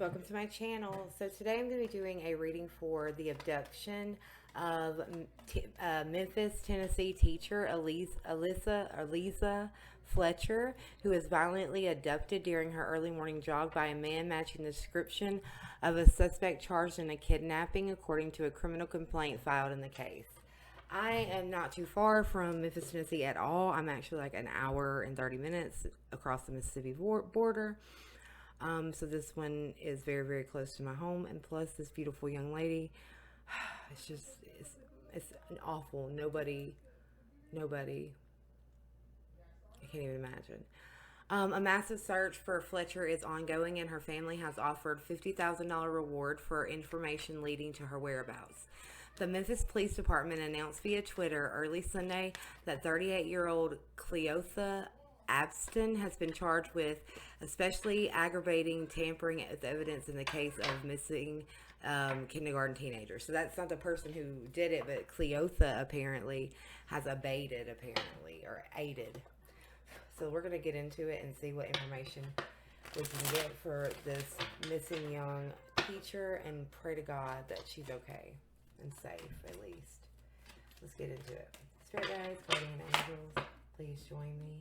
welcome to my channel. So today I'm going to be doing a reading for the abduction of Memphis, Tennessee teacher Eliza Fletcher, who was violently abducted during her early morning jog by a man matching the description of a suspect charged in a kidnapping, according to a criminal complaint filed in the case. I am not too far from Memphis, Tennessee at all. I'm actually like an hour and 30 minutes across the Mississippi border. So this one is very, very close to my home, and plus this beautiful young lady, it's an awful, nobody, I can't even imagine. A massive search for Fletcher is ongoing, and her family has offered $50,000 reward for information leading to her whereabouts. The Memphis Police Department announced via Twitter early Sunday that 38-year-old Cleotha Abston has been charged with especially aggravating tampering with evidence in the case of missing kindergarten teenagers. So that's not the person who did it, but Cleotha apparently has aided. So we're going to get into it and see what information we can get for this missing young teacher, and pray to God that she's okay and safe, at least. Let's get into it. Spirit guides, guardian angels, please join me.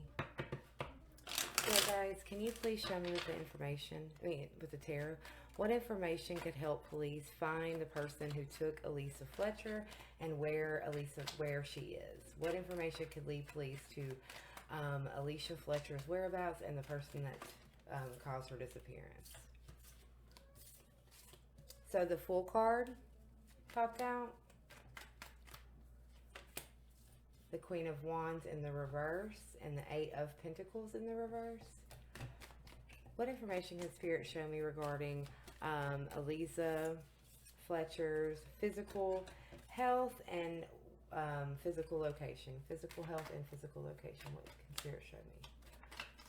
So guys, can you please show me with the information, with the tarot, what information could help police find the person who took Eliza Fletcher and where she is? What information could lead police to Eliza Fletcher's whereabouts and the person that caused her disappearance? So the Fool card popped out. The Queen of Wands in the reverse, and the Eight of Pentacles in the reverse. What information can Spirit show me regarding Eliza Fletcher's physical health and physical location? Physical health and physical location. What can Spirit show me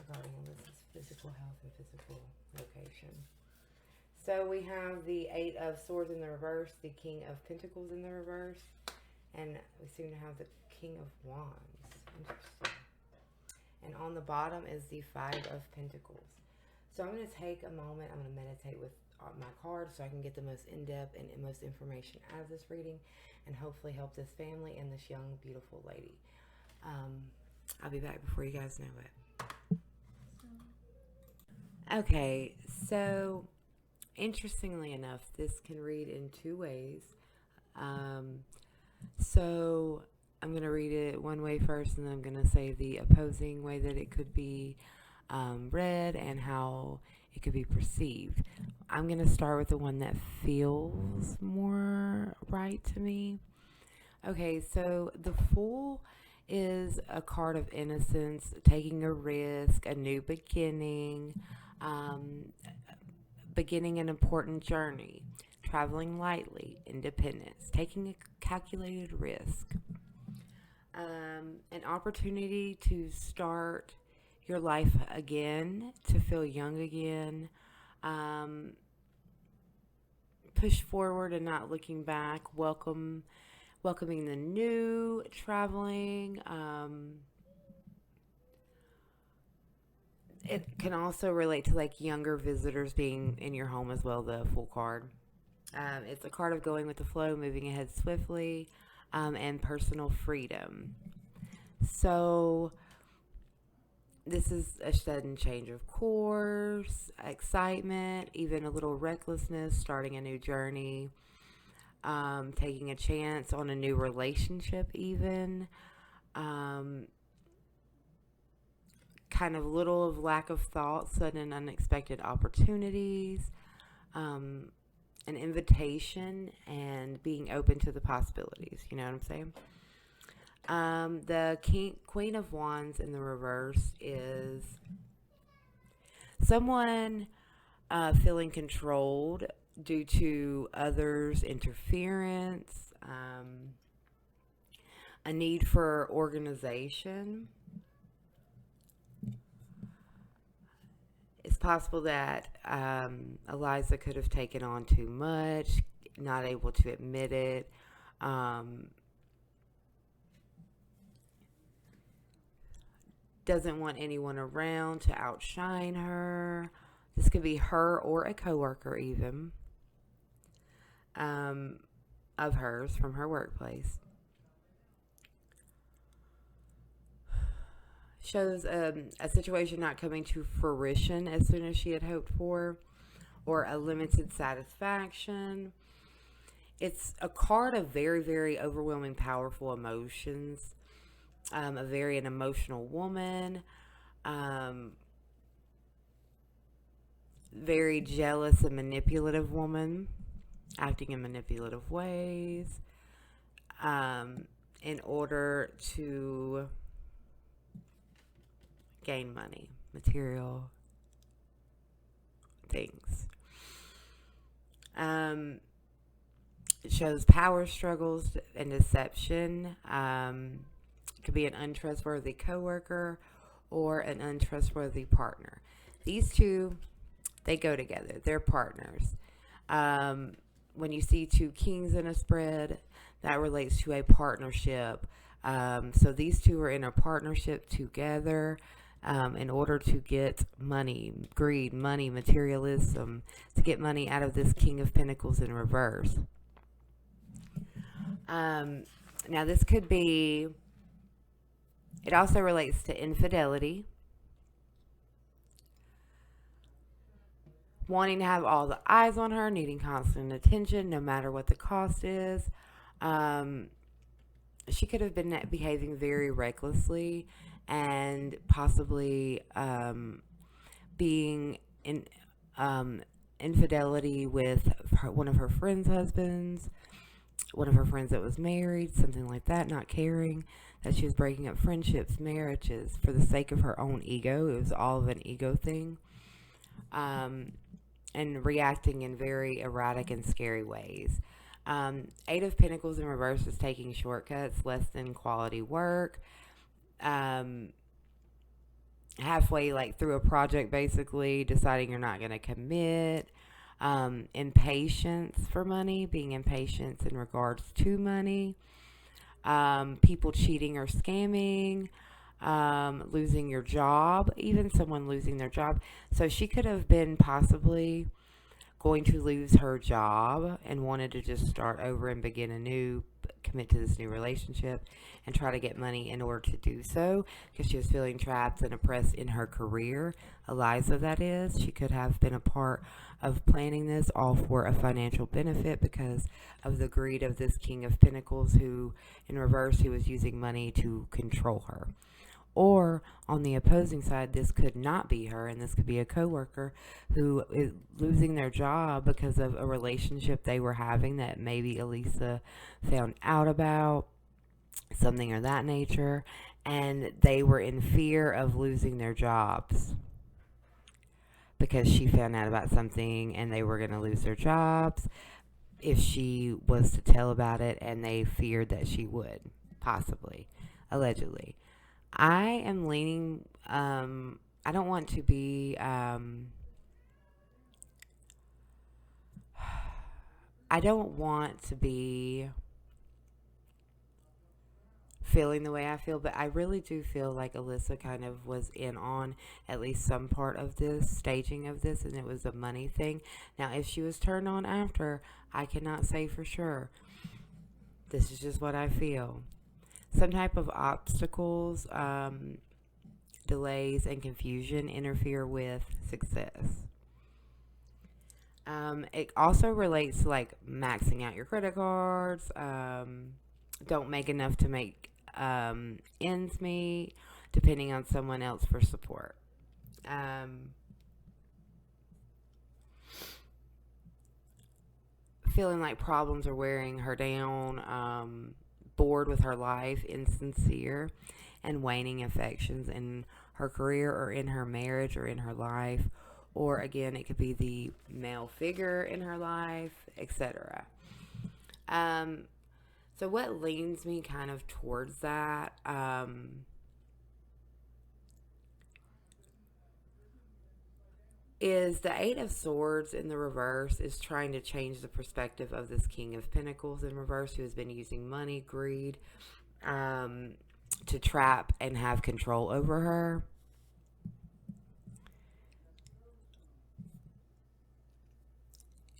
regarding Eliza's physical health and physical location? So we have the Eight of Swords in the reverse, the King of Pentacles in the reverse, and we seem to have the King of Wands. Interesting. And on the bottom is the Five of Pentacles. So I'm going to take a moment. I'm going to meditate with my cards so I can get the most in-depth and most information out of this reading, and hopefully help this family and this young, beautiful lady. I'll be back before you guys know it. Okay, so interestingly enough, this can read in two ways. So I'm going to read it one way first, and then I'm going to say the opposing way that it could be read and how it could be perceived. I'm going to start with the one that feels more right to me. Okay, so the Fool is a card of innocence, taking a risk, a new beginning, beginning an important journey, traveling lightly, independence, taking a calculated risk. An opportunity to start your life again, to feel young again, push forward and not looking back, welcoming the new, traveling. It can also relate to like younger visitors being in your home as well, the Fool card. It's a card of going with the flow, moving ahead swiftly, and personal freedom. So this is a sudden change of course, excitement, even a little recklessness, starting a new journey, taking a chance on a new relationship even, kind of little of lack of thought, sudden unexpected opportunities, an invitation, and being open to the possibilities. You know what I'm saying? The Queen of Wands in the reverse is someone feeling controlled due to others' interference, a need for organization. It's possible that Eliza could have taken on too much, not able to admit it. Doesn't want anyone around to outshine her. This could be her or a coworker even, of hers from her workplace. Shows a situation not coming to fruition as soon as she had hoped for, or a limited satisfaction. It's a card of very, very overwhelming, powerful emotions. A very an emotional woman. Very jealous and manipulative woman, acting in manipulative ways, in order to gain money, material things. It shows power struggles and deception. It could be an untrustworthy coworker or an untrustworthy partner. These two, they go together. They're partners. When you see two kings in a spread, that relates to a partnership. So these two are in a partnership together in order to get money, greed, money, materialism, to get money out of this King of Pentacles in reverse. Now this could be, it also relates to infidelity. Wanting to have all the eyes on her, needing constant attention, no matter what the cost is. She could have been behaving very recklessly and possibly being in infidelity with one of her friends' husbands, one of her friends that was married, something like that, not caring that she was breaking up friendships, marriages for the sake of her own ego. It was all of an ego thing. And reacting in very erratic and scary ways. Eight of Pentacles in reverse is taking shortcuts, less than quality work. Halfway like through a project, basically deciding you're not going to commit. Impatience for money, being impatient in regards to money. People cheating or scamming. Losing your job, even someone losing their job. So she could have been possibly going to lose her job and wanted to just start over and begin anew, commit to this new relationship and try to get money in order to do so, because she was feeling trapped and oppressed in her career. Eliza, that is. She could have been a part of planning this all for a financial benefit because of the greed of this King of Pentacles, who in reverse, who was using money to control her. Or on the opposing side, this could not be her, and this could be a coworker who is losing their job because of a relationship they were having that maybe Eliza found out about, something of that nature, and they were in fear of losing their jobs because she found out about something and they were going to lose their jobs if she was to tell about it, and they feared that she would, possibly, allegedly. I am leaning, I don't want to be, I don't want to be feeling the way I feel, but I really do feel like Alyssa kind of was in on at least some part of this, staging of this, and it was a money thing. Now, if she was turned on after, I cannot say for sure. This is just what I feel. Some type of obstacles, delays, and confusion interfere with success. It also relates to like maxing out your credit cards. Don't make enough to make ends meet, depending on someone else for support. Feeling like problems are wearing her down. Bored with her life, insincere, and waning affections in her career or in her marriage or in her life, or again, it could be the male figure in her life, etc. So what leans me kind of towards that, is the Eight of Swords in the reverse is trying to change the perspective of this King of Pentacles in reverse, who has been using money, greed, to trap and have control over her.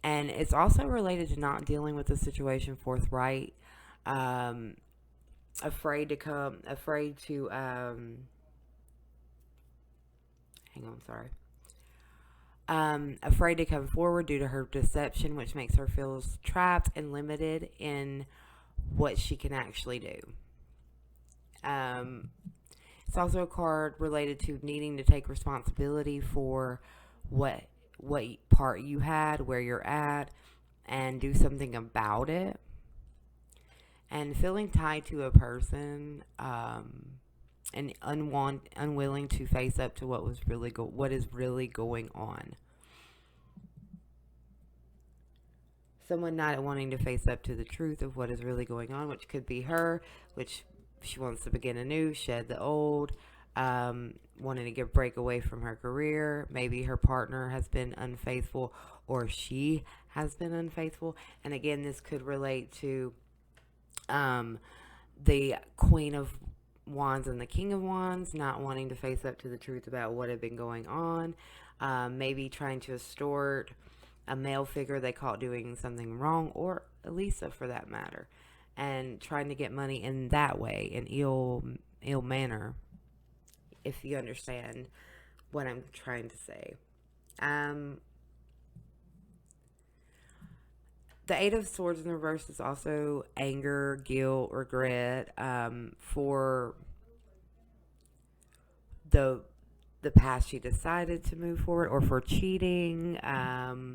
And it's also related to not dealing with the situation forthright, um, afraid to, hang on, sorry. Afraid to come forward due to her deception, which makes her feel trapped and limited in what she can actually do. Um, it's also a card related to needing to take responsibility for what what part you had, where you're at, and do something about it. And feeling tied to a person, and unwilling to face up to what is really going on. Someone not wanting to face up to the truth of what is really going on, which could be her, which she wants to begin anew, shed the old, wanting to get break away from her career. Maybe her partner has been unfaithful, or she has been unfaithful. And again, this could relate to um, the Queen of Wands and the King of Wands not wanting to face up to the truth about what had been going on. Maybe trying to extort a male figure they caught doing something wrong, or Elisa for that matter, and trying to get money in that way, in ill manner, if you understand what I'm trying to say. Um, the Eight of Swords in the reverse is also anger, guilt, regret, for the past she decided to move forward, or for cheating.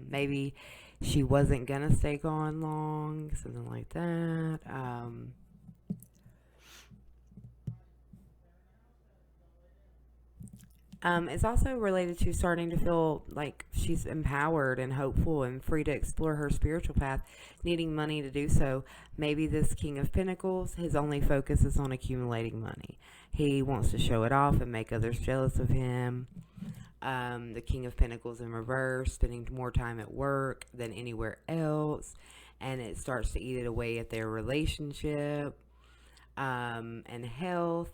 Maybe she wasn't gonna stay gone long, something like that. It's also related to starting to feel like she's empowered and hopeful and free to explore her spiritual path, needing money to do so. Maybe this King of Pentacles, his only focus is on accumulating money. He wants to show it off and make others jealous of him. The King of Pentacles in reverse, spending more time at work than anywhere else, and it starts to eat it away at their relationship, and health.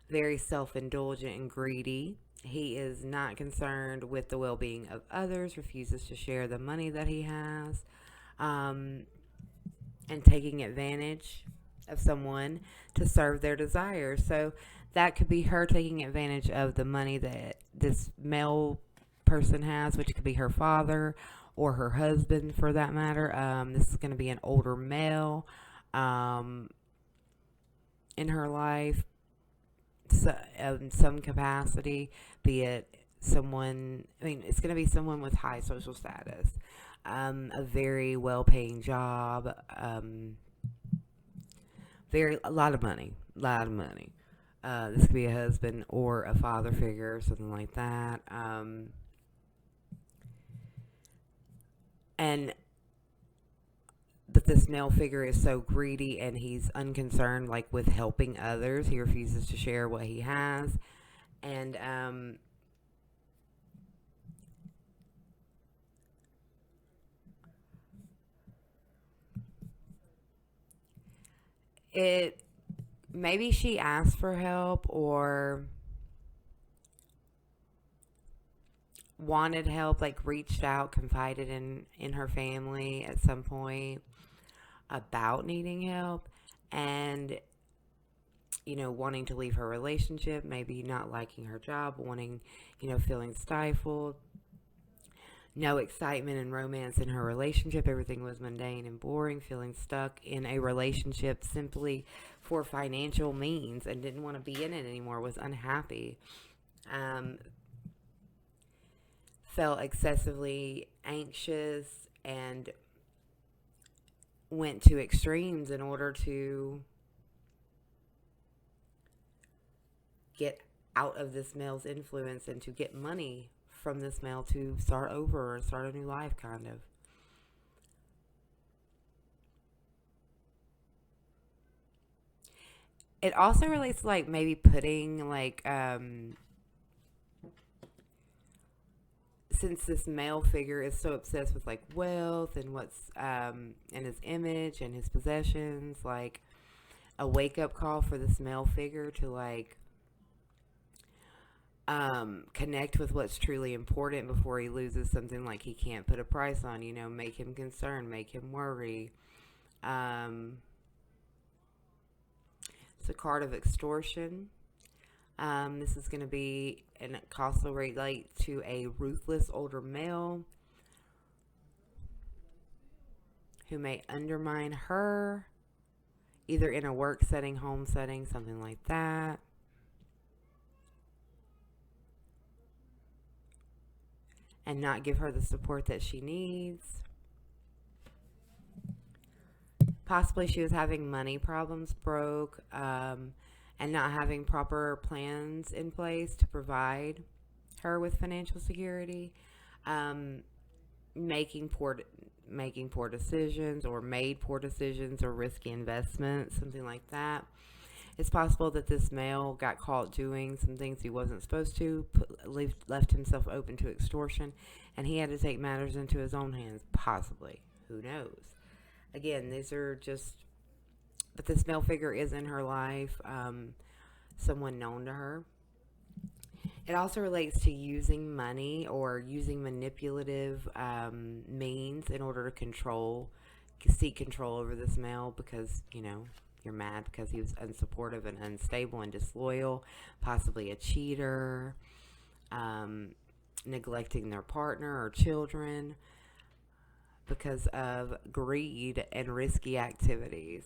Very self-indulgent and greedy. He is not concerned with the well-being of others, refuses to share the money that he has, um, and taking advantage of someone to serve their desires. So that could be her taking advantage of the money that this male person has, which could be her father or her husband for that matter. This is going to be an older male, in her life, so, some capacity, be it someone, I mean, it's going to be someone with high social status, a very well-paying job, a lot of money, this could be a husband or a father figure, something like that. And but this male figure is so greedy, and he's unconcerned, like, with helping others. He refuses to share what he has, and it maybe she asked for help, or wanted help, like reached out, confided in her family at some point about needing help, and wanting to leave her relationship, maybe not liking her job, wanting, feeling stifled, no excitement and romance in her relationship. Everything was mundane and boring, feeling stuck in a relationship simply for financial means and didn't want to be in it anymore, was unhappy. Felt excessively anxious and went to extremes in order to get out of this male's influence and to get money from this male to start over and start a new life, kind of. It also relates to, like, maybe putting, like, since this male figure is so obsessed with, like, wealth and what's and his image and his possessions, like, a wake up call for this male figure to, like, connect with what's truly important before he loses something like he can't put a price on, make him concerned, make him worry. It's a card of extortion. This is going to be, and it also relates to a ruthless older male who may undermine her, either in a work setting, home setting, something like that. And not give her the support that she needs. Possibly she was having money problems, broke, and not having proper plans in place to provide her with financial security. Making poor decisions, or made poor decisions, or risky investments, something like that. It's possible that this male got caught doing some things he wasn't supposed to, left himself open to extortion, and he had to take matters into his own hands, possibly. Who knows? Again, these are just, but this male figure is in her life, someone known to her. It also relates to using money or using manipulative means in order to seek control over this male, because, you're mad because he was unsupportive and unstable and disloyal, possibly a cheater, neglecting their partner or children because of greed and risky activities.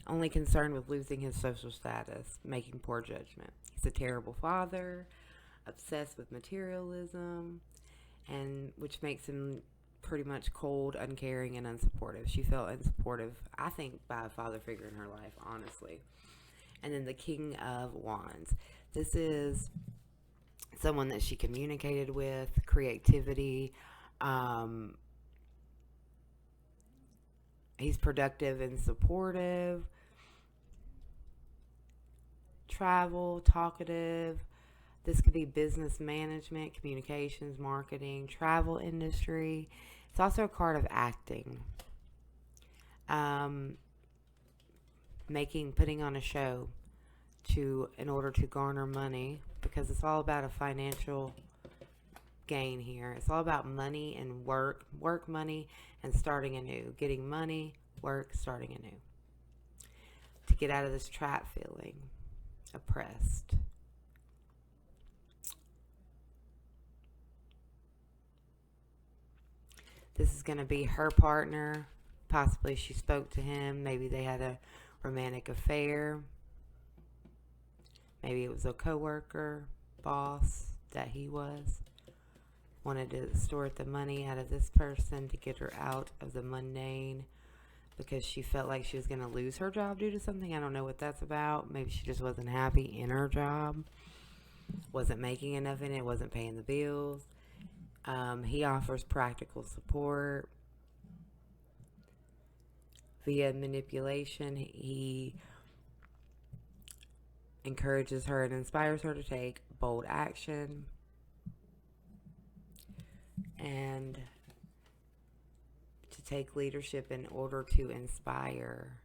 Only concerned with losing his social status, making poor judgment. He's a terrible father, obsessed with materialism, and which makes him pretty much cold, uncaring, and unsupportive. She felt unsupportive, I think, by a father figure in her life, honestly. And then the King of Wands. This is someone that she communicated with, creativity. He's productive and supportive. Travel, talkative. This could be business management, communications, marketing, travel industry. It's also a card of acting. Putting on a show in order to garner money, because it's all about a financial gain here. It's all about money and work money, and starting anew. Getting money, work, starting anew. To get out of this trap feeling, oppressed. This is going to be her partner. Possibly she spoke to him. Maybe they had a romantic affair. Maybe it was a coworker, boss that he wanted to extort the money out of this person to get her out of the mundane, because she felt like she was going to lose her job due to something. I don't know what that's about. Maybe she just wasn't happy in her job. Wasn't making enough in it. Wasn't paying the bills. He offers practical support via manipulation. He encourages her and inspires her to take bold action and to take leadership in order to inspire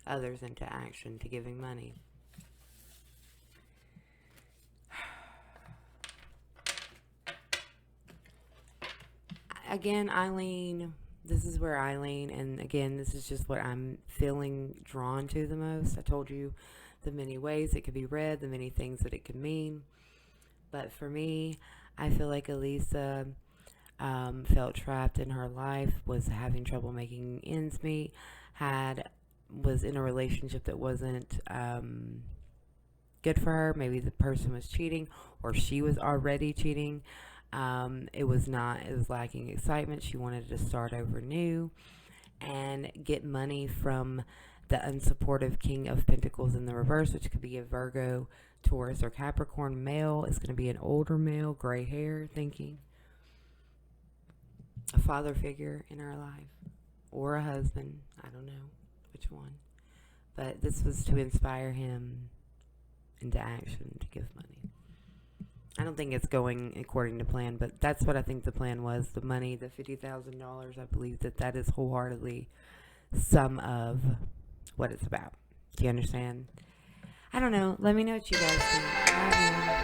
others into action, to giving money. Again, Eileen, this is where Eileen, and again, this is just what I'm feeling drawn to the most. I told you the many ways it could be read, the many things that it could mean. But for me, I feel like Eliza felt trapped in her life, was having trouble making ends meet, was in a relationship that wasn't good for her. Maybe the person was cheating, or she was already cheating. It was lacking excitement. She wanted to start over new and get money from the unsupportive King of Pentacles in the reverse, which could be a Virgo, Taurus, or Capricorn male. It's going to be an older male, gray hair, thinking a father figure in her life, or a husband. I don't know which one, but this was to inspire him into action, to give money. I don't think it's going according to plan, but that's what I think the plan was. The money, the $50,000, I believe that is wholeheartedly some of what it's about. Do you understand? I don't know. Let me know what you guys think. Love you.